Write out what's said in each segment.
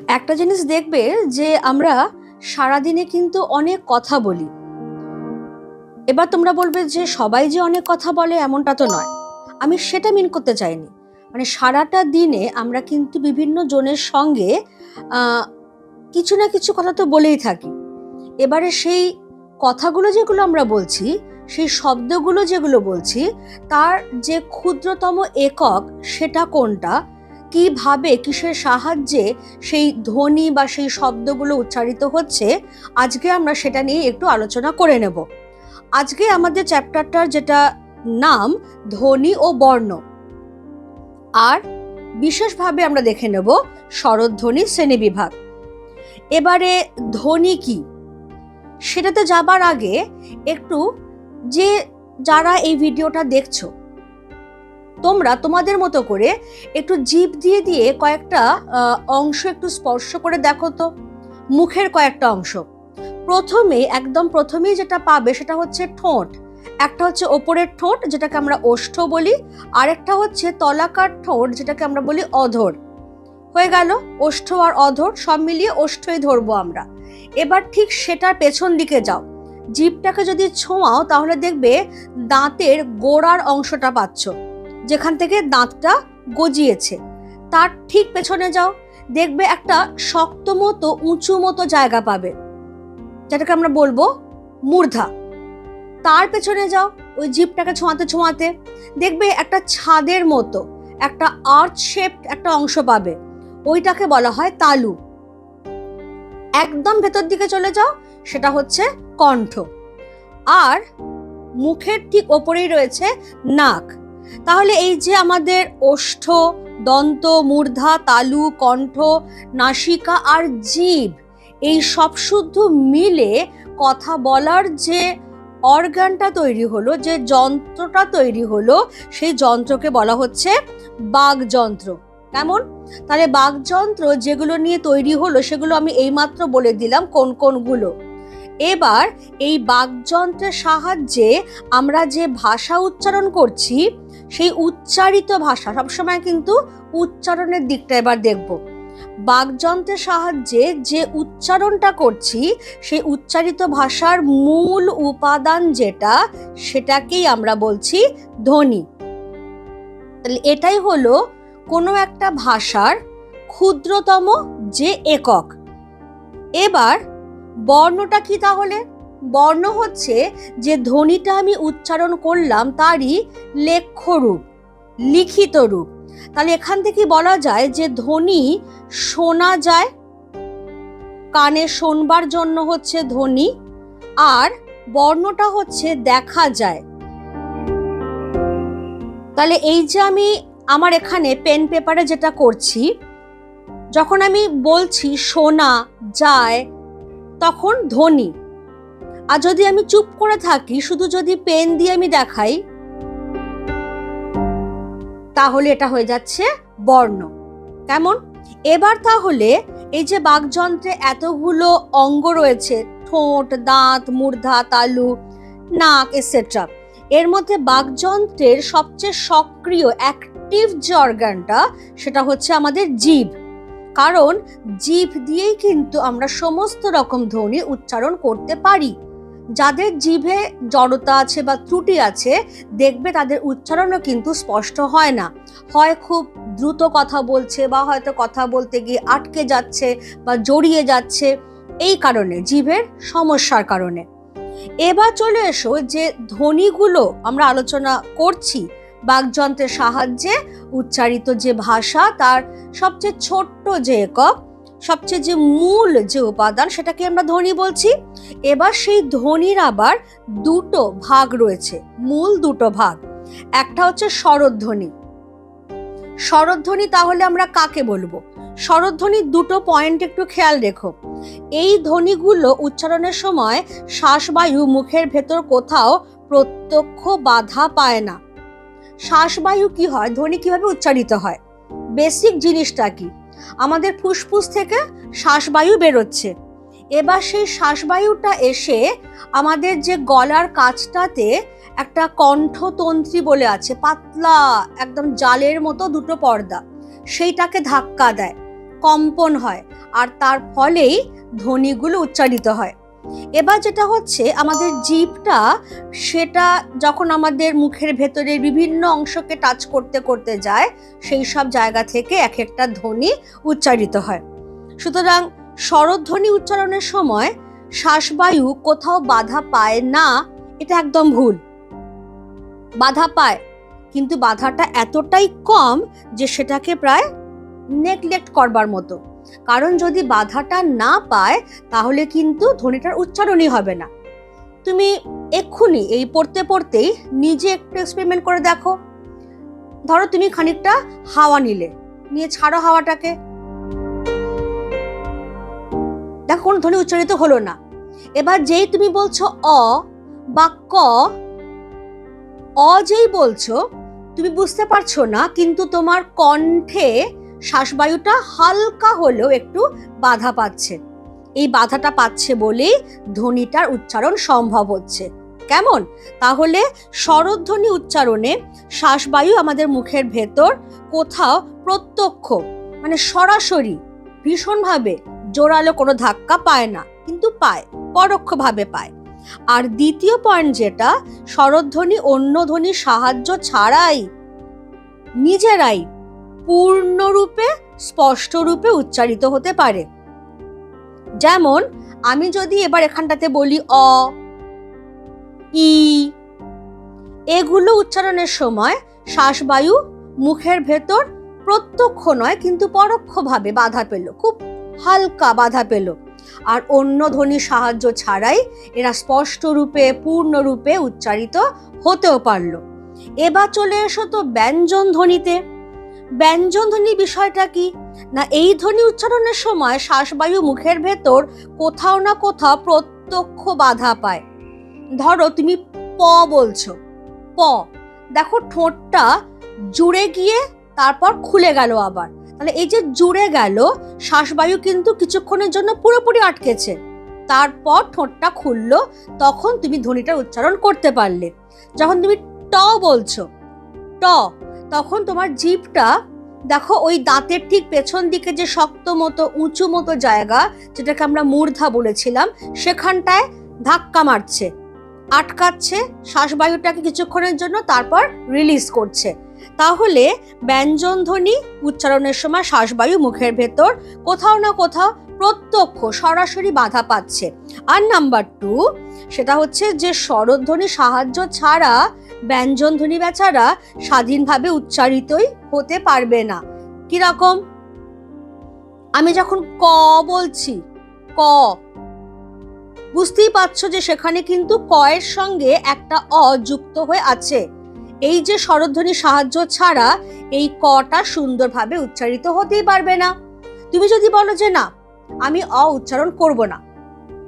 একটা জিনিস দেখবে যে আমরা সারাদিনে কিন্তু অনেক কথা বলি। এবার তোমরা বলবে যে সবাই যে অনেক কথা বলে এমনটা তো নয়, আমি সেটা মিন করতে চাইনি। মানে সারাটা দিনে আমরা কিন্তু বিভিন্ন জনের সঙ্গে কিছু না কিছু কথা তো বলেই থাকি। এবারে সেই কথাগুলো যেগুলো আমরা বলছি, সেই শব্দগুলো যেগুলো বলছি, তার যে ক্ষুদ্রতম একক সেটা কোনটা, কিভাবে কিসের সাহায্যে সেই ধ্বনি বা সেই শব্দগুলো উচ্চারিত হচ্ছে, আজকে আমরা সেটা নিয়ে একটু আলোচনা করে নেব। আজকে আমাদের চ্যাপ্টারটার যেটা নাম ধ্বনি ও বর্ণ, আর বিশেষভাবে আমরা দেখে নেব স্বরধ্বনি শ্রেণীবিভাগ। এবারে ধ্বনি কি সেটাতে যাবার আগে একটু যে যারা এই ভিডিওটা দেখছো, তোমরা তোমাদের মতো করে একটু জিভ দিয়ে দিয়ে কয়েকটা অংশ একটু স্পর্শ করে দেখো তো, মুখের কয়েকটা অংশ। একদম প্রথমেই যেটা পাবে সেটা হচ্ছে ঠোঁট। একটা হচ্ছে ওপরের ঠোঁট, যেটাকে আমরা ওষ্ঠ বলি, আর একটা হচ্ছে তলাকার ঠোঁট, যেটাকে আমরা বলি অধর। হয়ে গেল ওষ্ঠ আর অধর, সব মিলিয়ে ওষ্ঠই ধরবো আমরা। এবার ঠিক সেটার পেছন দিকে যাও, জিভটাকে যদি ছোঁয়াও তাহলে দেখবে দাঁতের গোড়ার অংশটা পাচ্ছ, যেখান থেকে দাঁতটা গজিয়েছে। তার ঠিক পেছনে যাও, দেখবে একটা শক্ত মতো উঁচু মতো জায়গা পাবে, যেটাকে আমরা বলবো মূর্ধা। তার পেছনে যাও, ওই জিভটাকে ছোঁয়াতে ছোঁয়াতে দেখবে একটা ছাদের মতো একটা আর্চ শেপড একটা অংশ পাবে, ওইটাকে বলা হয় তালু। একদম ভেতর দিকে চলে যাও, সেটা হচ্ছে কণ্ঠ। আর মুখের ঠিক ওপরেই রয়েছে নাক। তাহলে এই যে আমাদের ওষ্ঠ, দন্ত, মূর্ধা, তালু, কণ্ঠ, নাসিকা আর জিভ, এই সব শুদ্ধ মিলে কথা বলার যে অর্গানটা তৈরি হলো, যে যন্ত্রটা তৈরি হলো, সেই যন্ত্রকে বলা হচ্ছে বাকযন্ত্র। কেমন? তাহলে বাকযন্ত্র যেগুলো নিয়ে তৈরি হলো সেগুলো আমি এইমাত্র বলে দিলাম কোন কোনগুলো। এবার এই বাকযন্ত্রের সাহায্যে আমরা যে ভাষা উচ্চারণ করছি, সেই উচ্চারিত ভাষা, সবসময় কিন্তু উচ্চারণের দিকটা এবার দেখব। বাকযন্ত্রের সাহায্যে যে উচ্চারণটা করছি, সেই উচ্চারিত ভাষার মূল উপাদান যেটা, সেটাকেই আমরা বলছি ধ্বনি। তাহলে এটাই হলো কোনো একটা ভাষার ক্ষুদ্রতম যে একক। এবার বর্ণটা কি তাহলে? বর্ণ হচ্ছে যে ধ্বনিটা আমি উচ্চারণ করলাম তারই লেখ্য রূপ, লিখিত রূপ। তাহলে এখান থেকে বলা যায় যে ধ্বনি শোনা যায়, কানে শোনবার জন্য হচ্ছে ধ্বনি, আর বর্ণটা হচ্ছে দেখা যায়। তাহলে এই যে আমি আমার এখানে পেন পেপারে যেটা করছি, যখন আমি বলছি শোনা যায় তখন ধ্বনি, আর যদি আমি চুপ করে থাকি, শুধু যদি পেন দিয়ে আমি দেখাই, তাহলে এটা হয়ে যাচ্ছে বর্ণ। কেমন? এবার তাহলে এই যে বাকযন্ত্রে এতগুলো অঙ্গ রয়েছে, ঠোঁট, দাঁত, মূর্ধা, তালু, নাক এটসেট্রা, এর মধ্যে বাকযন্ত্রের সবচেয়ে সক্রিয় অ্যাক্টিভ যে অর্গানটা, সেটা হচ্ছে আমাদের জিভ। কারণ জিভ দিয়েই কিন্তু আমরা সমস্ত রকম ধ্বনি উচ্চারণ করতে পারি। যাদের জিভে জড়তা আছে বা ত্রুটি আছে, দেখবে তাদের উচ্চারণও কিন্তু স্পষ্ট হয় না, হয় খুব দ্রুত কথা বলছে, বা হয়তো কথা বলতে গিয়ে আটকে যাচ্ছে বা জড়িয়ে যাচ্ছে, এই কারণে, জিভের সমস্যার কারণে। এবার চলে এসো যে ধ্বনিগুলো আমরা আলোচনা করছি, বাকযন্ত্রের সাহায্যে উচ্চারিত যে ভাষা, তার সবচেয়ে ছোট্ট যে একক, সবচেয়ে যে মূল যে উপাদান, সেটাকে আমরা ধ্বনি বলছি। এবার সেই ধ্বনির আবার দুটো ভাগ রয়েছে, মূল দুটো ভাগ। একটা হচ্ছে স্বরধ্বনি। স্বরধ্বনি তাহলে আমরা কাকে বলবো? স্বরধ্বনির দুটো পয়েন্ট একটু খেয়াল রেখো। এই ধ্বনিগুলো উচ্চারণের সময় শ্বাসবায়ু মুখের ভেতর কোথাও প্রত্যক্ষ বাধা পায় না। শ্বাসবায়ু কি হয়, ধ্বনি কিভাবে উচ্চারিত হয়, বেসিক জিনিসটা কি? আমাদের ফুসফুস থেকে শ্বাসবায়ু বেরোচ্ছে, এবার সেই শ্বাসবায়ুটা এসে আমাদের যে গলার কাছটাতে একটা কণ্ঠতন্ত্রী বলে আছে, পাতলা একদম জালের মতো দুটো পর্দা, সেইটাকে ধাক্কা দেয়। কম্পন হয়, আর তার ফলেই ধ্বনিগুলো উচ্চারিত হয়। এবার যেটা হচ্ছে, আমাদের জিভটা, সেটা যখন আমাদের মুখের ভেতরের বিভিন্ন অংশকে টাচ করতে করতে যায়, সেই সব জায়গা থেকে এক একটা ধ্বনি উচ্চারিত হয়। সুতরাং স্বরধ্বনি উচ্চারণের সময় শ্বাসবায়ু কোথাও বাধা পায় না, এটা একদম ভুল। বাধা পায়, কিন্তু বাধাটা এতটাই কম যে সেটাকে প্রায় নেগলেক্ট করবার মতো। কারণ যদি বাধাটা না পায় তাহলে কিন্তু ধ্বনিটার উচ্চারণই হবে না। তুমি এক্ষুনি এই পড়তে পড়তেই নিজে একটু এক্সপেরিমেন্ট করে দেখো। ধরো তুমি খানিকটা হাওয়া নিয়ে ছাড়ো হাওয়াটাকে, দেখো কোনো ধ্বনি উচ্চারিত হলো না। এবার যেই তুমি বলছো অ বা ক, যেই বলছো তুমি বুঝতে পারছো না, কিন্তু তোমার কণ্ঠে শ্বাসবায়ুটা হালকা হলেও একটু বাধা পাচ্ছে। এই বাধাটা পাচ্ছে বলেই ধ্বনিটার উচ্চারণ সম্ভব হচ্ছে। কেমন? তাহলে স্বরধ্বনি উচ্চারণে শ্বাসবায়ু আমাদের মুখের ভেতর কোথাও প্রত্যক্ষ, মানে সরাসরি ভীষণভাবে জোরালো কোনো ধাক্কা পায় না, কিন্তু পায়, পরোক্ষভাবে পায়। আর দ্বিতীয় পয়েন্ট যেটা, স্বরধ্বনি অন্য ধ্বনির সাহায্য ছাড়াই নিজেরাই পূর্ণরূপে স্পষ্টরূপে উচ্চারিত হতে পারে। যেমন আমি যদি এবার এখানটাতে বলি অ, ই, এগুলো উচ্চারণের সময় শ্বাসবায়ু মুখের ভেতর প্রত্যক্ষ নয় কিন্তু পরোক্ষভাবে বাধা পেল, খুব হালকা বাধা পেল। আর অন্য ধ্বনির সাহায্য ছাড়াই এরা স্পষ্টরূপে পূর্ণরূপে উচ্চারিত হতেও পারল। এবার চলে এসো তো ব্যঞ্জন ধ্বনিতে। ব্যঞ্জন ধ্বনি বিষয়টা কি না, এই ধ্বনি উচ্চারণের সময় শ্বাসবায়ু মুখের ভেতর কোথাও না কোথাও প্রত্যক্ষ বাধা পায়। ধরো তুমি প বলছো, প, দেখো ঠোঁটটা জুড়ে গিয়ে তারপর খুলে গেল আবার। তাহলে এই যে জুড়ে গেল, শ্বাসবায়ু কিন্তু কিছুক্ষণের জন্য পুরোপুরি আটকেছে, তারপর ঠোঁটটা খুললো, তখন তুমি ধ্বনিটার উচ্চারণ করতে পারলে। যখন তুমি ট বলছো, ট, তখন তোমার জিভটা দেখো ওই দাঁতের ঠিক পেছন দিকে যে শক্ত মতো উঁচু মতো জায়গা, যেটাকে আমরা মূর্ধা বলেছিলাম, সেখানটায় ধাক্কা মারছে, আটকাচ্ছে শ্বাসবায়ুটাকে কিছুক্ষণের জন্য, তারপর রিলিজ করছে। তাহলে ব্যঞ্জন ধ্বনি উচ্চারণের সময় শ্বাসবায়ু মুখের ভেতর কোথাও না কোথাও প্রত্যক্ষ সরাসরি বাধা পাচ্ছে। আর নাম্বার 2, সেটা হচ্ছে যে স্বরধ্বনি সাহায্য ছাড়া ব্যঞ্জন ধ্বনি বেচারা স্বাধীনভাবে উচ্চারিতই হতে পারবে না। কিরকম? আমি যখন ক বলছি, ক, বুঝতেই পারছো যে সেখানে কিন্তু ক এর সঙ্গে একটা অ যুক্ত হয়ে আছে। এই যে স্বরধ্বনি সাহায্য ছাড়া এই কটা সুন্দরভাবে উচ্চারিত হতেই পারবে না। তুমি যদি বলো যে না আমি অ উচ্চারণ করব না,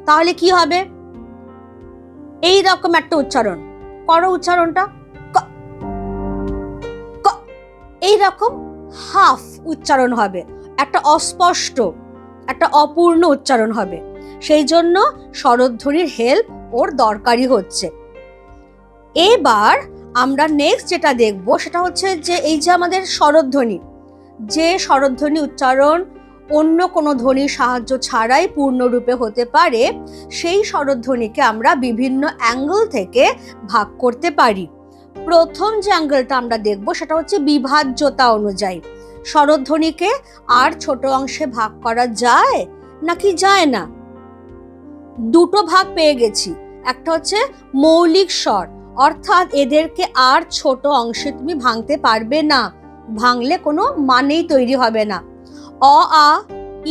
তাহলে কি হবে? এই রকম একটা উচ্চারণ করো, উচ্চারণটা এই রকম হাফ উচ্চারণ হবে, একটা অস্পষ্ট, একটা অপূর্ণ উচ্চারণ হবে। সেই জন্য স্বরধ্বনির হেল্প ওর দরকারি হচ্ছে। এবার আমরা নেক্সট যেটা দেখবো সেটা হচ্ছে যে এই যে আমাদের স্বরধ্বনি, যে স্বরধ্বনি উচ্চারণ অন্য কোনো ধ্বনির সাহায্য ছাড়াই পূর্ণরূপে হতে পারে, সেই স্বরধ্বনিকে আমরা বিভিন্ন অ্যাঙ্গেল থেকে ভাগ করতে পারি। প্রথম যে অ্যাঙ্গেলটা আমরা দেখবো সেটা হচ্ছে বিভাজ্যতা অনুযায়ী। স্বরধ্বনিকে আর ছোট অংশে ভাগ করা যায় নাকি যায় না? দুটো ভাগ পেয়ে গেছি। একটা হচ্ছে মৌলিক স্বর, অর্থাৎ এদেরকে আর ছোট অংশে তুমি ভাঙতে পারবে না, ভাঙলে কোনো মানেই তৈরি হবে না। অ, আ,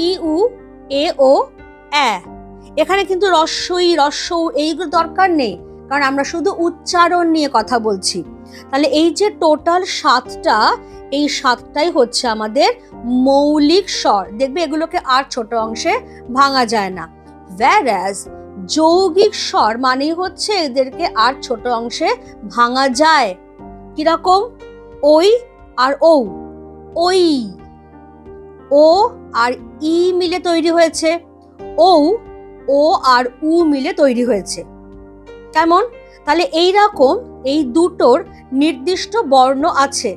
ই, উ, এ, ও, এ। এখানে কিন্তু রস্ব ই, রস্ব উ এইগুলো দরকার নেই, কারণ আমরা শুধু উচ্চারণ নিয়ে কথা বলছি। তাহলে এই যে টোটাল 7টা, এই 7টাই হচ্ছে আমাদের মৌলিক স্বর। দেখবে এগুলোকে আর ছোট অংশে ভাঙা যায় না। whereas যৌগিক স্বর মানেই হচ্ছে এদেরকে আর ছোট অংশে ভাঙা যায়। কিরকম? ওই আর ও, ওই, ও আর ই মিলে তৈরি হয়েছে, ও, ও আর উ মিলে তৈরি হয়েছে। কেমন? তাহলে এই রকম এই দুটোর নির্দিষ্ট বর্ণ আছে।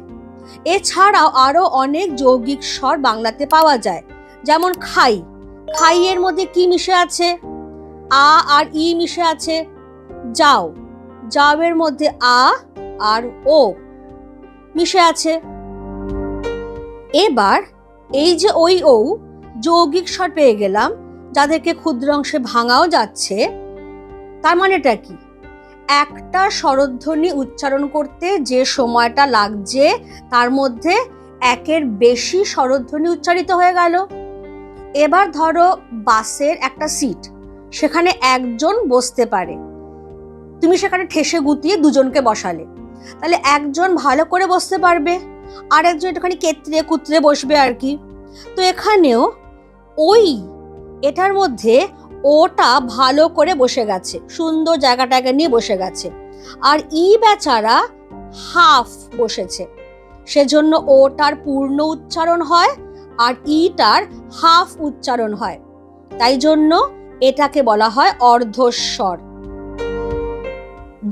এছাড়াও আরো অনেক যৌগিক স্বর বাংলাতে পাওয়া যায়, যেমন খাই, খাইয়ের মধ্যে কি মিশে আছে? আ আর ই মিশে আছে। যাও, যাওয়ের মধ্যে আ আর ও মিশে আছে। এবার এই যে ওই ও যৌগিক স্বর পেয়ে গেলাম, যাদেরকে ক্ষুদ্র অংশে ভাঙাও যাচ্ছে। তার মানেটা কি? একটা স্বরধ্বনি উচ্চারণ করতে যে সময়টা লাগছে তার মধ্যে একের বেশি স্বরধ্বনি উচ্চারিত হয়ে গেল। এবার ধরো বাসের একটা সিট, সেখানে একজন বসতে পারে, তুমি সেখানে ঠেসে গুতিয়ে দুজনকে বসালে, তাহলে একজন ভালো করে বসতে পারবে, আর একজন একটুখানি কেতরে কুতরে বসবে আর কি। তো এখানেও ওই এটার মধ্যে ওটা ভালো করে বসে গেছে, সুন্দর জায়গাটাকে নিয়ে বসে গেছে, আর ই বেচারা হাফ বসেছে, সেজন্য ওটার পূর্ণ উচ্চারণ হয় আর ইটার হাফ উচ্চারণ হয়। তাই জন্য এটাকে বলা হয় অর্ধস্বর,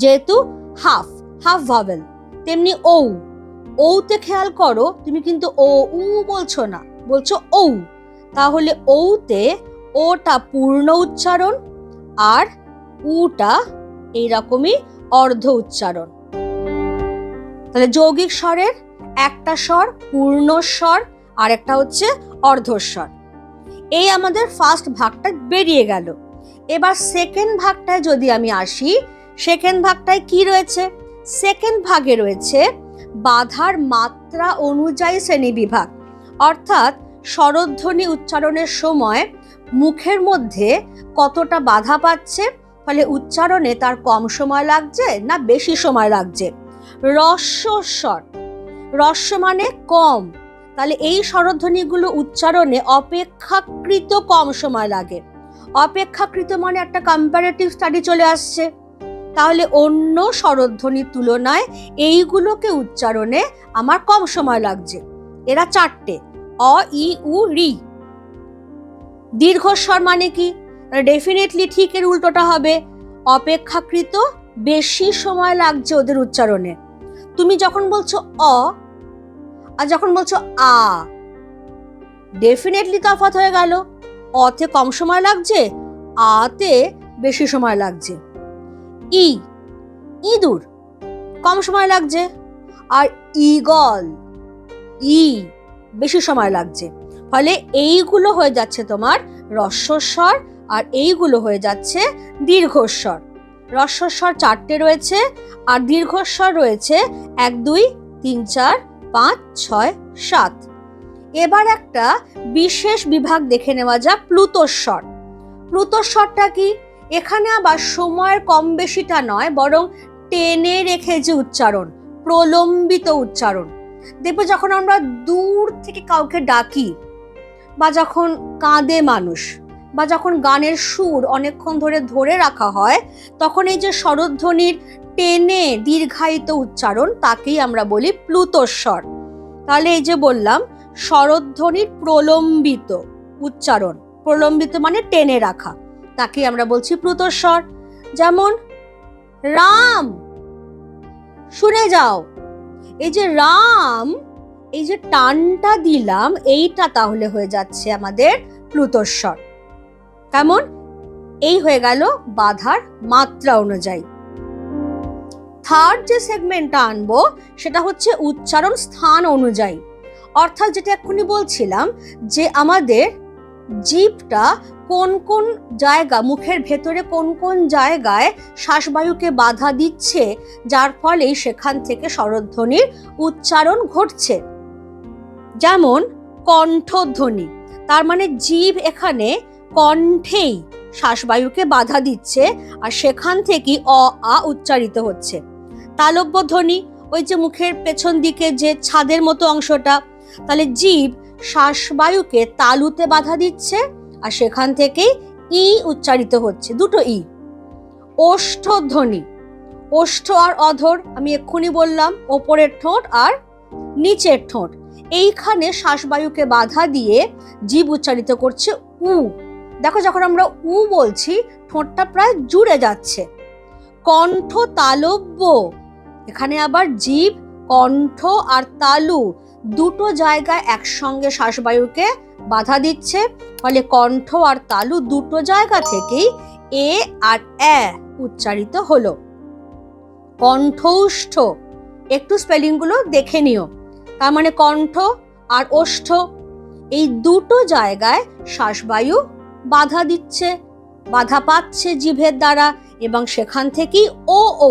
যেহেতু হাফ হাফ ভাওয়েল। তেমনি ও, ওতে খেয়াল করো, তুমি কিন্তু ও উ বলছো না, বলছো ও। তাহলে ওতে ওটা পূর্ণ উচ্চারণ আর উটা এইরকমই অর্ধ উচ্চারণ। তাহলে যৌগিক স্বরের একটা স্বর পূর্ণ স্বর আর একটা হচ্ছে অর্ধস্বর। এই আমাদের ফার্স্ট ভাগটা বেরিয়ে গেল। এবার সেকেন্ড ভাগটায় যদি আমি আসি, সেকেন্ড ভাগটায় কি রয়েছে? সেকেন্ড ভাগে রয়েছে বাধার মাত্রা অনুযায়ী শ্রেণী বিভাগ, অর্থাৎ স্বরধ্বনি উচ্চারণের সময় মুখের মধ্যে কতটা বাধা পাচ্ছে, ফলে উচ্চারণে তার কম সময় লাগছে না বেশি সময় লাগছে। রস্বস্বর, রস্ব মানে কম, তাহলে এই স্বরধ্বনিগুলো উচ্চারণে অপেক্ষাকৃত কম সময় লাগে। অপেক্ষাকৃত মানে একটা কম্পারেটিভ স্টাডি চলে আসছে, তাহলে অন্য স্বরধ্বনির তুলনায় এইগুলোকে উচ্চারণে আমার কম সময় লাগছে। এরা চারটে, অ ই উ রি। দীর্ঘস্বর মানে কি? ডেফিনেটলি ঠিক এর উল্টোটা হবে, অপেক্ষাকৃত বেশি সময় লাগছে ওদের উচ্চারণে। তুমি যখন বলছো অ আর যখন বলছো আ, ডেফিনেটলি তফাৎ হয়ে গেল, অতে কম সময় লাগছে, আতে বেশি সময় লাগছে। ই, ইঁদুর, কম সময় লাগছে, আর ঈগল, ই বেশি সময় লাগছে। ফলে এইগুলো হয়ে যাচ্ছে তোমার রস্বস্বর আর এইগুলো হয়ে যাচ্ছে দীর্ঘস্বর। রস্বস্বর চারটে রয়েছে আর দীর্ঘস্বর রয়েছে 1 2 3 4 5 6 7। এবার একটা বিশেষ বিভাগ দেখে নেওয়া যাক, প্লুতস্বর। প্লুতস্বরটা কি? এখানে আবার সময়ের কম বেশিটা নয়, বরং টেনে রেখে যে উচ্চারণ, প্রলম্বিত উচ্চারণ। দেখবে যখন আমরা দূর থেকে কাউকে ডাকি, বা যখন কাঁদে মানুষ, বা যখন গানের সুর অনেকক্ষণ ধরে ধরে রাখা হয়, তখন এই যে স্বরধ্বনির টেনে দীর্ঘায়িত উচ্চারণ, তাকেই আমরা বলি প্লুতস্বর। তাহলে এই যে বললাম স্বরধ্বনির প্রলম্বিত উচ্চারণ, প্রলম্বিত মানে টেনে রাখা, তাকে আমরা বলছি প্লুতস্বর। যেমন রাম, শুনে যাও, এই যে রাম, এই যে টানটা দিলাম, এইটা তাহলে হয়ে যাচ্ছে আমাদের প্লুতস্বর। কেমন? এই হয়ে গেল বাধার মাত্রা অনুযায়ী। থার্ড যে সেগমেন্টটা আনবো সেটা হচ্ছে উচ্চারণ স্থান অনুযায়ী, অর্থাৎ যেটা এক্ষুনি বলছিলাম যে আমাদের জিভটা কোন কোন জায়গা, মুখের ভেতরে কোন কোন জায়গায় শ্বাসবায়ুকে বাধা দিচ্ছে, যার ফলে সেখান থেকে স্বরধ্বনির উচ্চারণ ঘটছে। যেমন কণ্ঠধ্বনি, তার মানে জিভ এখানে কণ্ঠেই শ্বাসবায়ুকে বাধা দিচ্ছে আর সেখান থেকেই অ আ উচ্চারিত হচ্ছে। তালব্য ধ্বনি, ওই যে মুখের পেছন দিকে যে ছাদের মতো অংশটা, তাহলে জিভ শ্বাসবায়ুকে তালুতে বাধা দিচ্ছে আর সেখান থেকেই ই উচ্চারিত হচ্ছে, দুটো ই। ওষ্ঠধ্বনি, ওষ্ঠ আর অধর আমি এক্ষুনি বললাম, ওপরের ঠোঁট আর নিচের ঠোঁট, এইখানে শ্বাসবায়ুকে বাধা দিয়ে জিভ উচ্চারিত করছে উ। দেখো যখন আমরা উ বলছি ঠোঁটটা প্রায় জুড়ে যাচ্ছে। কণ্ঠ তালব্য, এখানে আবার জিভ, কণ্ঠ আর তালু দুটো জায়গায় একসঙ্গে শ্বাসবায়ুকে বাধা দিচ্ছে, ফলে কণ্ঠ আর তালু দুটো জায়গা থেকেই এ আর অ্যা উচ্চারিত হলো। কণ্ঠৌষ্ঠ, একটু স্পেলিংগুলো দেখে নিও। তার মানে কণ্ঠ আর ওষ্ঠ, এই দুটো জায়গায় শ্বাসবায়ু বাধা দিচ্ছে, বাধা পাচ্ছে জিভের দ্বারা, এবং সেখান থেকেই ও ঔ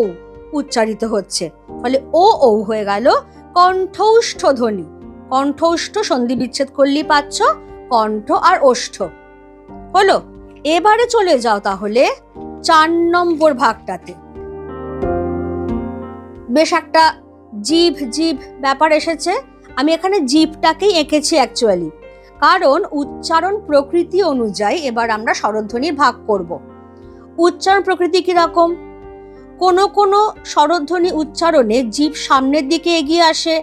উচ্চারিত হচ্ছে। ফলে ও ঔ হয়ে গেল কণ্ঠৌষ্ঠ ধ্বনি। কণ্ঠৌষ্ঠ সন্ধি বিচ্ছেদ করলেই পাচ্ছ কণ্ঠ আর ওষ্ঠ হলো। এবারে চলে যাও তাহলে 4 নম্বর ভাগটাতে। বেশ একটা জিভ জিভ ব্যাপার এসেছে। আমি এখানে জিভটাকেই এঁকেছি অ্যাকচুয়ালি, কারণ উচ্চারণ প্রকৃতি অনুযায়ী এবার আমরা স্বরধ্বনির ভাগ করব। উচ্চারণ প্রকৃতি কিরকম? কোনো কোনো স্বরধ্বনি উচ্চারণে জিভ সামনের দিকে এগিয়ে আসে,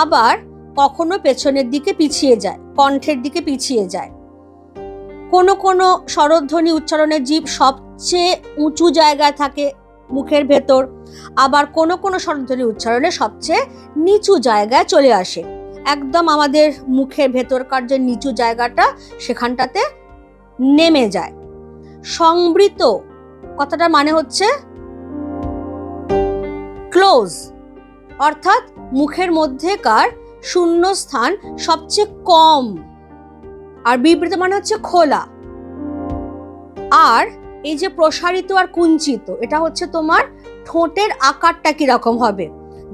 আবার কখনো পেছনের দিকে পিছিয়ে যায়, কণ্ঠের দিকে পিছিয়ে যায়। কোনো কোনো স্বরধ্বনি উচ্চারণে জিভ সবচেয়ে উঁচু জায়গায় থাকে মুখের ভেতর, আবার কোনো কোনো স্বরধ্বনি উচ্চারণে সবচেয়ে নিচু জায়গায় চলে আসে, একদম আমাদের মুখের ভেতরকার যে নিচু জায়গাটা সেখানটাতে নেমে যায়। সংবৃত কথাটার মানে হচ্ছে ক্লোজ, অর্থাৎ মুখের মধ্যেকার শূন্যস্থান সবচেয়ে কম, আর বিবৃত মানে হচ্ছে খোলা। আর এই যে প্রসারিত আর কুঞ্চিত, এটা হচ্ছে তোমার ঠোঁটের আকারটা কিরকম হবে,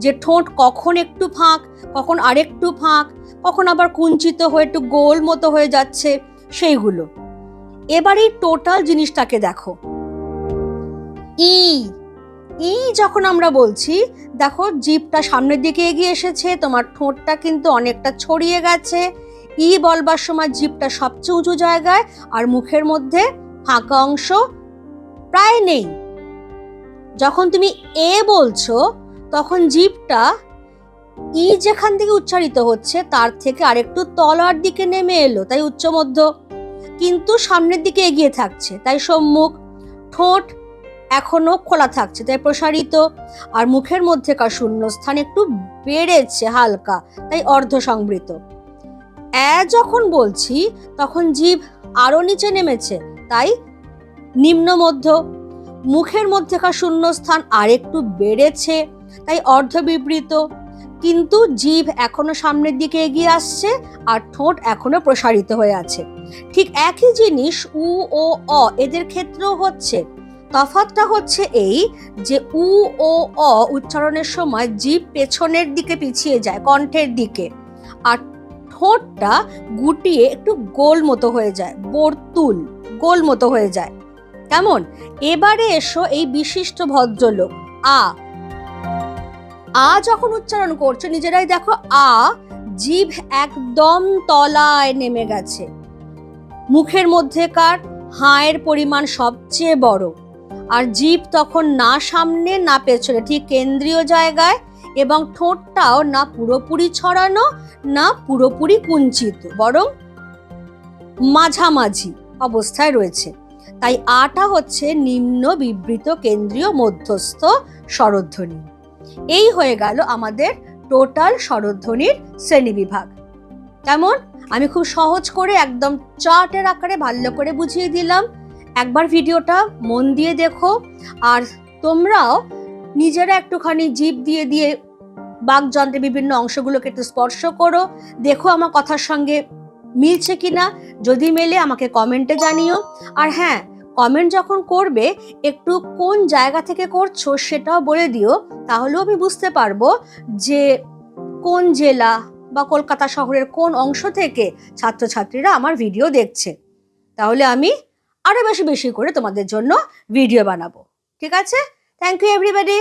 যে ঠোঁট কখন একটু ফাঁক, কখন আরেকটু ফাঁক, কখন আবার কুঞ্চিত হয়ে একটু গোল মতো হয়ে যাচ্ছে, সেইগুলো। এবার এই টোটাল জিনিসটাকে দেখো। ই ই যখন আমরা বলছি, দেখো জিভটা সামনের দিকে এগিয়ে এসেছে, তোমার ঠোঁটটা কিন্তু অনেকটা ছড়িয়ে গেছে। ই বলবার সময় জিভটা সবচেয়ে উঁচু জায়গায়, আর মুখের মধ্যে ফাঁকা অংশ প্রায় নেই। যখন তুমি এ বলছো তখন জিভটা ই যেখান থেকে উচ্চারিত হচ্ছে তার থেকে আরেকটু তলার দিকে নেমে এলো, তাই উচ্চমধ্য, কিন্তু সামনের দিকে এগিয়ে থাকছে, তাই সম্মুখ। ঠোঁট এখনো খোলা থাকছে, তাই প্রসারিত। আর মুখের মধ্যেকার শূন্যস্থান একটু বেড়েছে হালকা, তাই অর্ধ সংবৃত। যখন বলছি তখন জিভ আরো নিচে নেমেছে, তাই নিম্ন মধ্য। মুখের মধ্যেকার শূন্যস্থান আরেকটু বেড়েছে, তাই অর্ধ বিবৃত। কিন্তু জিভ এখনো সামনের দিকে এগিয়ে আসছে, আর ঠোঁট এখনো প্রসারিত হয়ে আছে। ঠিক একই জিনিস উ ও অ এদের ক্ষেত্রেও হচ্ছে। তফাৎটা হচ্ছে এই যে উ ও অ উচ্চারণের সময় জিভ পেছনের দিকে পিছিয়ে যায়, কণ্ঠের দিকে, আর ঠোঁটটা গুটিয়ে একটু গোল মতো হয়ে যায়, বর্তুল গোল মতো হয়ে যায়। কেমন? এবারে এসো এই বিশিষ্ট ভদ্রলোক আ। আ যখন উচ্চারণ করছো নিজেরাই দেখো, আ জিভ একদম তলায় নেমে গেছে, মুখের মধ্যেকার হাঁয়ের পরিমাণ সবচেয়ে বড়, আর জিভ তখন না সামনে না পেছনে, ঠিক কেন্দ্রীয় জায়গায়, এবং ঠোঁটটাও না পুরোপুরি ছড়ানো না পুরোপুরি কুঞ্চিত, বরং মাঝামাঝি অবস্থায় রয়েছে। তাই আটা হচ্ছে নিম্ন বিবৃত কেন্দ্রীয় মধ্যস্থ স্বরধ্বনি। এই হয়ে গেল আমাদের টোটাল স্বরধ্বনির শ্রেণীবিভাগ। কেমন? আমি খুব সহজ করে একদম চার্টের আকারে ভালো করে বুঝিয়ে দিলাম। একবার ভিডিওটা মন দিয়ে দেখো, আর তোমরাও নিজেরা একটুখানি জিভ দিয়ে দিয়ে বাকযন্ত্রের বিভিন্ন অংশগুলোকে একটু স্পর্শ করো, দেখো আমার কথার সঙ্গে মিলছে কিনা। যদি মেলে আমাকে কমেন্টে জানিও। আর হ্যাঁ, কমেন্ট যখন করবে একটু কোন জায়গা থেকে করছো সেটাও বলে দিও, তাহলেও আমি বুঝতে পারবো যে কোন জেলা বা কলকাতা শহরের কোন অংশ থেকে ছাত্রছাত্রীরা আমার ভিডিও দেখছে। তাহলে আমি আরো বেশি বেশি করে তোমাদের জন্য ভিডিও বানাবো। ঠিক আছে? Thank you everybody.